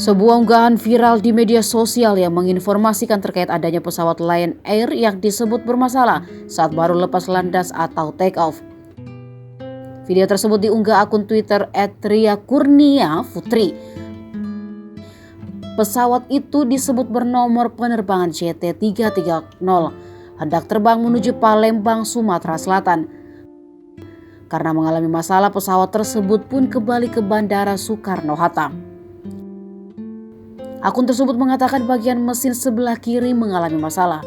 Sebuah unggahan viral di media sosial yang menginformasikan terkait adanya pesawat Lion Air yang disebut bermasalah saat baru lepas landas atau take off. Video tersebut diunggah akun Twitter @riakurniaputri. Pesawat itu disebut bernomor penerbangan JT330, hendak terbang menuju Palembang, Sumatera Selatan. Karena mengalami masalah, pesawat tersebut pun kembali ke Bandara Soekarno-Hatta. Akun tersebut mengatakan bagian mesin sebelah kiri mengalami masalah.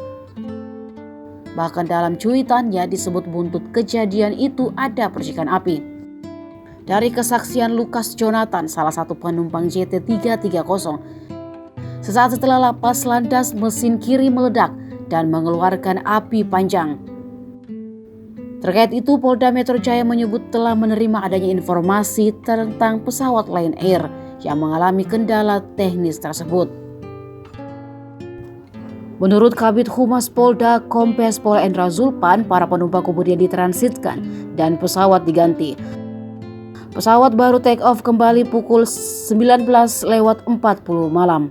Bahkan dalam cuitannya disebut buntut kejadian itu ada percikan api. Dari kesaksian Lukas Jonathan, salah satu penumpang JT330, sesaat setelah lepas landas mesin kiri meledak dan mengeluarkan api panjang. Terkait itu, Polda Metro Jaya menyebut telah menerima adanya informasi tentang pesawat Lion Air yang mengalami kendala teknis tersebut. Menurut Kabid Humas Polda Kombes Pol Endra Zulpan, para penumpang kemudian ditransitkan dan pesawat diganti. Pesawat baru take off kembali pukul 19.40 malam.